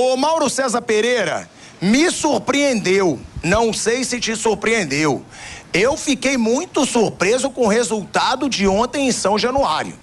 Ô Mauro César Pereira, me surpreendeu, não sei se te surpreendeu. Eu fiquei muito surpreso com o resultado de ontem em São Januário.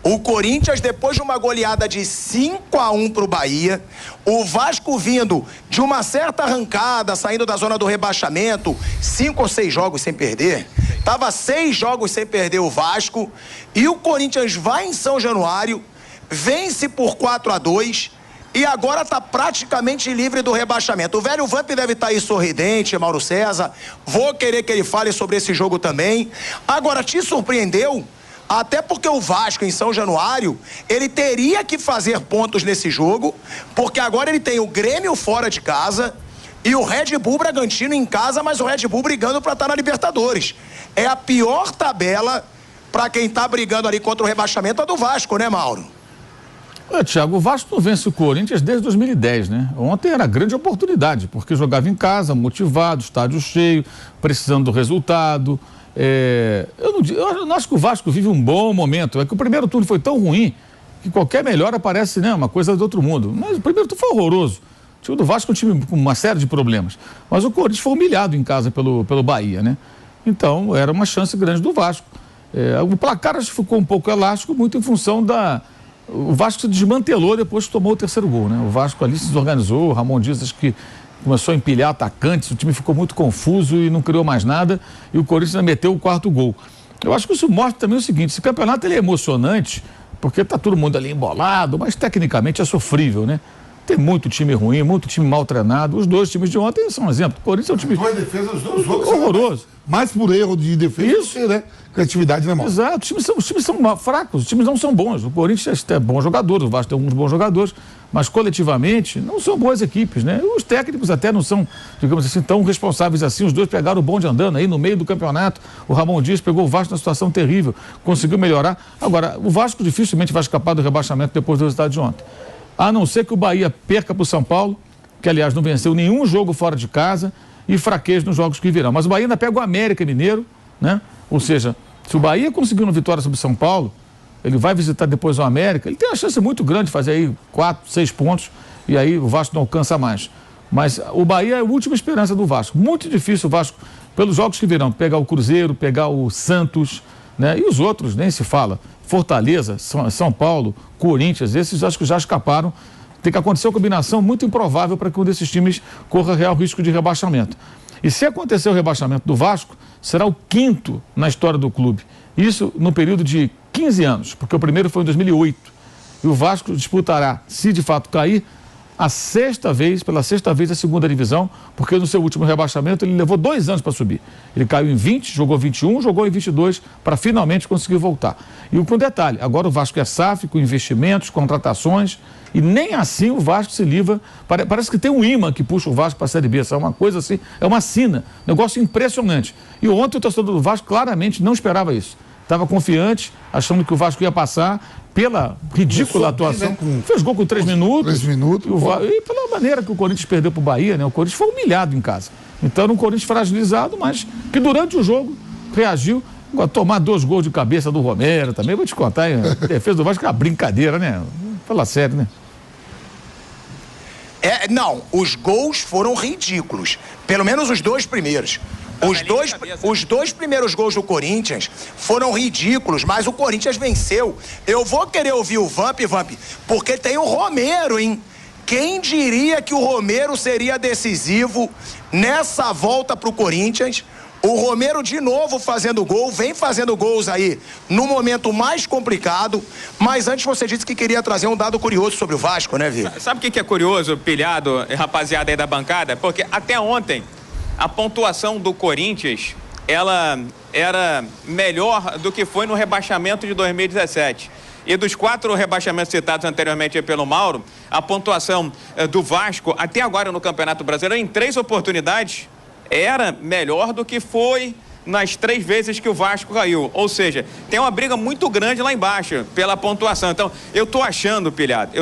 O Corinthians, depois de uma goleada de 5-1 pro Bahia, o Vasco vindo de uma certa arrancada, saindo da zona do rebaixamento, 5 ou 6 jogos sem perder, tava 6 jogos sem perder o Vasco, e o Corinthians vai em São Januário, vence por 4-2, e agora está praticamente livre do rebaixamento. O velho Vamp deve estar aí sorridente, Mauro César. Vou querer que ele fale sobre esse jogo também. Agora, te surpreendeu? Até porque o Vasco, em São Januário, ele teria que fazer pontos nesse jogo, porque agora ele tem o Grêmio fora de casa e o Red Bull Bragantino em casa, mas o Red Bull brigando para estar na Libertadores. É a pior tabela para quem está brigando ali contra o rebaixamento, a do Vasco, né, Mauro? Thiago, o Vasco não vence o Corinthians desde 2010, né? Ontem era grande oportunidade, porque jogava em casa, motivado, estádio cheio, precisando do resultado. Eu não acho que o Vasco vive um bom momento. É que o primeiro turno foi tão ruim que qualquer melhora parece, né, uma coisa do outro mundo. Mas o primeiro turno foi horroroso. O time do Vasco é um time com uma série de problemas. Mas o Corinthians foi humilhado em casa pelo Bahia, né? Então, era uma chance grande do Vasco. O placar acho que ficou um pouco elástico, muito em função da... O Vasco se desmantelou depois que tomou o terceiro gol, né? O Vasco ali se desorganizou, o Ramon Dias acho que começou a empilhar atacantes, o time ficou muito confuso e não criou mais nada, e o Corinthians meteu o quarto gol. Eu acho que isso mostra também o seguinte: esse campeonato ele é emocionante, porque tá todo mundo ali embolado, mas tecnicamente é sofrível, né? Tem muito time ruim, muito time mal treinado. Os dois times de ontem são um exemplo. O Corinthians é um time... Duas defesas, os dois jogos horroroso. Mais por erro de defesa. Isso, né? Criatividade, né, Mauro? Exato. Os times são fracos, os times não são bons. O Corinthians tem bons jogadores, o Vasco tem alguns bons jogadores, mas coletivamente não são boas equipes, né? Os técnicos até não são, digamos assim, tão responsáveis assim. Os dois pegaram o bonde andando aí no meio do campeonato. O Ramon Dias pegou o Vasco numa situação terrível, conseguiu melhorar. Agora, o Vasco dificilmente vai escapar do rebaixamento depois do resultado de ontem. A não ser que o Bahia perca para o São Paulo, que aliás não venceu nenhum jogo fora de casa, e fraqueje nos jogos que virão. Mas o Bahia ainda pega o América Mineiro, né? Ou seja, se o Bahia conseguir uma vitória sobre o São Paulo, ele vai visitar depois o América, ele tem uma chance muito grande de fazer aí 4, 6 pontos, e aí o Vasco não alcança mais. Mas o Bahia é a última esperança do Vasco. Muito difícil o Vasco, pelos jogos que virão, pegar o Cruzeiro, pegar o Santos, né? E os outros, nem se fala. Fortaleza, São Paulo, Corinthians, esses acho que já escaparam. Tem que acontecer uma combinação muito improvável para que um desses times corra real risco de rebaixamento. E se acontecer o rebaixamento do Vasco, será o 5º na história do clube. Isso no período de 15 anos, porque o primeiro foi em 2008. E o Vasco disputará, se de fato cair, pela sexta vez a segunda divisão, porque no seu último rebaixamento ele levou 2 anos para subir. Ele caiu em 20, jogou 21, jogou em 22 para finalmente conseguir voltar. E com detalhe, agora o Vasco é SAF, com investimentos, contratações, e nem assim o Vasco se livra. Parece que tem um imã que puxa o Vasco para a Série B, é uma coisa assim, é uma sina, negócio impressionante. E ontem o torcedor do Vasco claramente não esperava isso. Estava confiante, achando que o Vasco ia passar pela ridícula atuação. Né, fez gol com 3 minutos. 3 minutos. E pela maneira que o Corinthians perdeu para o Bahia, né? O Corinthians foi humilhado em casa. Então era um Corinthians fragilizado, mas que durante o jogo reagiu. Agora, tomar 2 gols de cabeça do Romero também, vou te contar, hein? A defesa do Vasco é uma brincadeira, né? Fala sério, né? Não, os gols foram ridículos. Pelo menos os 2 primeiros. Os dois primeiros gols do Corinthians foram ridículos, mas o Corinthians venceu. Eu vou querer ouvir o Vamp, porque tem o Romero, hein? Quem diria que o Romero seria decisivo nessa volta pro Corinthians? O Romero de novo fazendo gol, vem fazendo gols aí no momento mais complicado, mas antes você disse que queria trazer um dado curioso sobre o Vasco, né, Vitor? Sabe o que é curioso, pilhado, rapaziada aí da bancada? Porque até ontem a pontuação do Corinthians, ela era melhor do que foi no rebaixamento de 2017. E dos 4 rebaixamentos citados anteriormente pelo Mauro, a pontuação do Vasco, até agora no Campeonato Brasileiro, em 3 oportunidades, era melhor do que foi nas 3 vezes que o Vasco caiu. Ou seja, tem uma briga muito grande lá embaixo pela pontuação. Então, eu tô achando, pilhado,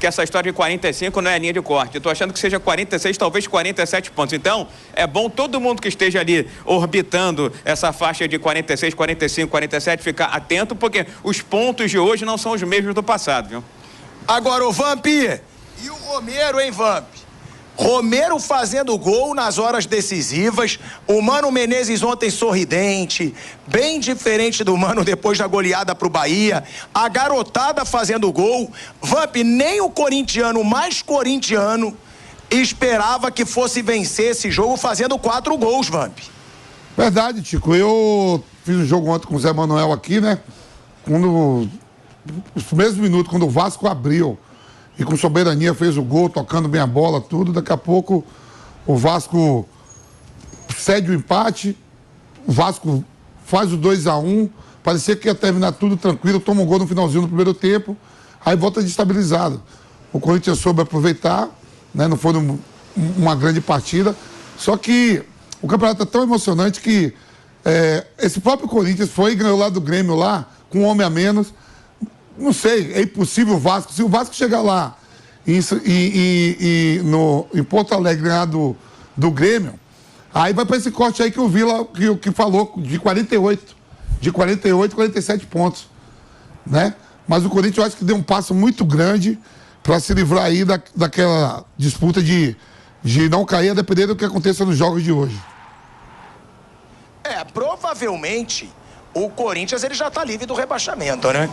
que essa história de 45 não é linha de corte. Eu tô achando que seja 46, talvez 47 pontos. Então, é bom todo mundo que esteja ali orbitando essa faixa de 46, 45, 47 ficar atento, porque os pontos de hoje não são os mesmos do passado, viu? Agora, ô Vamp, E o Romero, hein, Vamp? Romero fazendo gol nas horas decisivas. O Mano Menezes ontem sorridente, bem diferente do Mano depois da goleada pro Bahia. A garotada fazendo gol. Vamp, nem o corintiano mais corintiano esperava que fosse vencer esse jogo fazendo 4 gols, Vamp. Verdade, Tico. Eu fiz um jogo ontem com o Zé Manuel aqui, né? Os primeiros minutos, quando o Vasco abriu e com soberania fez o gol, tocando bem a bola, tudo. Daqui a pouco o Vasco cede o empate, o Vasco faz o 2-1, parecia que ia terminar tudo tranquilo, toma um gol no finalzinho do primeiro tempo, aí volta destabilizado. O Corinthians soube aproveitar, né? Não foi uma grande partida, só que o campeonato é tão emocionante que esse próprio Corinthians foi e ganhou lá do Grêmio lá, com um homem a menos. Não sei, é impossível o Vasco. Se o Vasco chegar lá em Porto Alegre ganhar do Grêmio, aí vai para esse corte aí que o Vila que falou de 48, 47 pontos, né? Mas o Corinthians eu acho que deu um passo muito grande para se livrar aí daquela disputa de não cair a depender do que aconteça nos jogos de hoje. Provavelmente o Corinthians ele já tá livre do rebaixamento, né?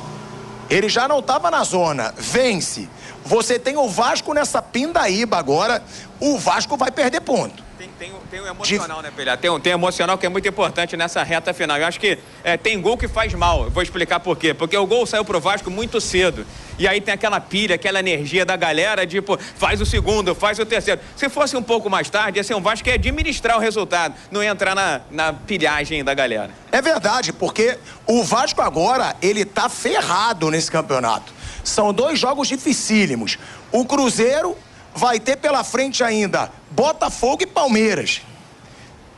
Ele já não estava na zona, vence. Você tem o Vasco nessa pindaíba agora, o Vasco vai perder ponto. Tem um emocional, né, Pelé? Tem um emocional que é muito importante nessa reta final. Eu acho que tem gol que faz mal. Eu vou explicar por quê. Porque o gol saiu pro Vasco muito cedo. E aí tem aquela pilha, aquela energia da galera, tipo, faz o segundo, faz o terceiro. Se fosse um pouco mais tarde, ia ser um Vasco que ia administrar o resultado, não ia entrar na pilhagem da galera. É verdade, porque o Vasco agora, ele tá ferrado nesse campeonato. São 2 jogos dificílimos. O Cruzeiro vai ter pela frente ainda Botafogo e Palmeiras,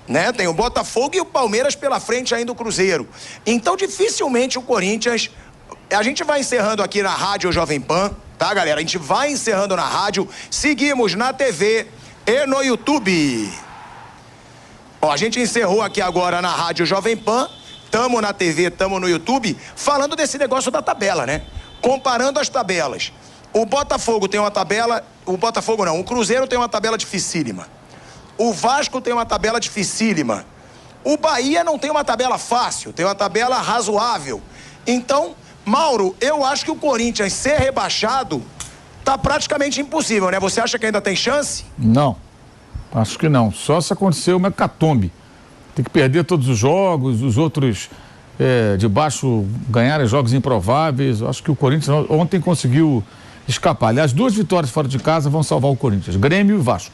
né? Tem o Botafogo e o Palmeiras pela frente ainda o Cruzeiro. Então dificilmente o Corinthians... A gente vai encerrando aqui na Rádio Jovem Pan, tá, galera? A gente vai encerrando na rádio, seguimos na TV e no YouTube. Ó, a gente encerrou aqui agora na Rádio Jovem Pan, tamo na TV, tamo no YouTube, falando desse negócio da tabela, né? Comparando as tabelas. O Botafogo tem uma tabela... O Botafogo não, o Cruzeiro tem uma tabela dificílima. O Vasco tem uma tabela dificílima. O Bahia não tem uma tabela fácil, tem uma tabela razoável. Então, Mauro, eu acho que o Corinthians ser rebaixado tá praticamente impossível, né? Você acha que ainda tem chance? Não, acho que não. Só se acontecer uma hecatombe. Tem que perder todos os jogos, os outros de baixo ganharem jogos improváveis. Eu acho que o Corinthians ontem conseguiu escapar. Aliás, 2 vitórias fora de casa vão salvar o Corinthians, Grêmio e Vasco.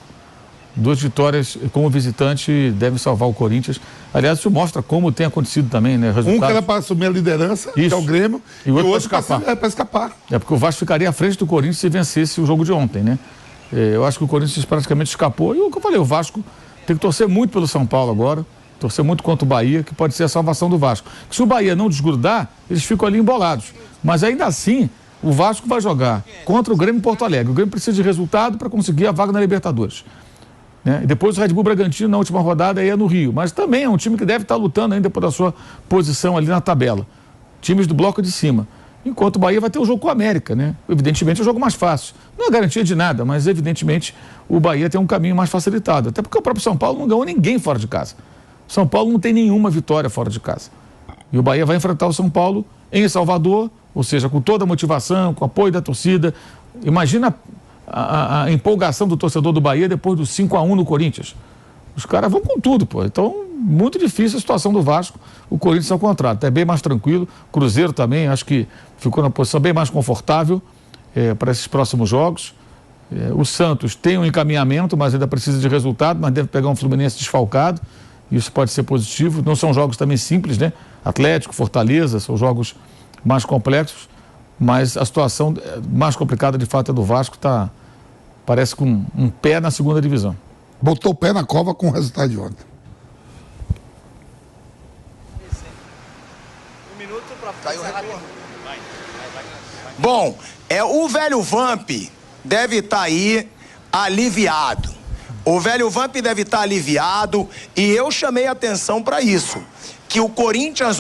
2 vitórias como visitante devem salvar o Corinthians. Aliás, isso mostra como tem acontecido também, né? Um que era para assumir a liderança, que é o Grêmio, e o outro para escapar. Para escapar. É porque o Vasco ficaria à frente do Corinthians se vencesse o jogo de ontem, né? Eu acho que o Corinthians praticamente escapou. E o que eu falei, o Vasco tem que torcer muito pelo São Paulo agora, torcer muito contra o Bahia, que pode ser a salvação do Vasco. Se o Bahia não desgrudar, eles ficam ali embolados. Mas ainda assim, o Vasco vai jogar contra o Grêmio em Porto Alegre. O Grêmio precisa de resultado para conseguir a vaga na Libertadores. Né? E depois o Red Bull Bragantino na última rodada é no Rio, mas também é um time que deve estar lutando ainda por a sua posição ali na tabela, times do bloco de cima, enquanto o Bahia vai ter o jogo com o América, né? Evidentemente é o jogo mais fácil, não é garantia de nada, mas evidentemente o Bahia tem um caminho mais facilitado, até porque o próprio São Paulo não ganhou ninguém fora de casa. São Paulo não tem nenhuma vitória fora de casa, e o Bahia vai enfrentar o São Paulo em Salvador, ou seja, com toda a motivação, com o apoio da torcida. Imagina a empolgação do torcedor do Bahia depois do 5-1 no Corinthians. Os caras vão com tudo, pô. Então, muito difícil a situação do Vasco. O Corinthians, ao contrário, é bem mais tranquilo. Cruzeiro também, acho que ficou na posição bem mais confortável para esses próximos jogos. O Santos tem um encaminhamento, mas ainda precisa de resultado, mas deve pegar um Fluminense desfalcado. Isso pode ser positivo. Não são jogos também simples, né? Atlético, Fortaleza, são jogos mais complexos. Mas a situação mais complicada, de fato, é do Vasco, parece com um pé na segunda divisão. Botou o pé na cova com o resultado de ontem. Um minuto para Bom, o velho Vamp deve estar aí aliviado. O velho Vamp deve estar aliviado e eu chamei atenção para isso. Que o Corinthians,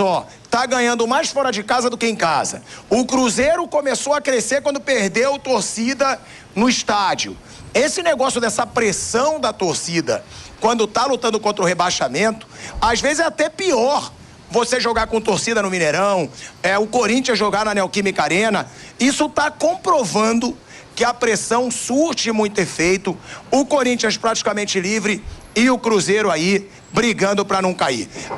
tá ganhando mais fora de casa do que em casa. O Cruzeiro começou a crescer quando perdeu torcida no estádio. Esse negócio dessa pressão da torcida, quando tá lutando contra o rebaixamento, às vezes é até pior você jogar com torcida no Mineirão, o Corinthians jogar na Neoquímica Arena. Isso tá comprovando que a pressão surte muito efeito, o Corinthians praticamente livre e o Cruzeiro aí brigando para não cair.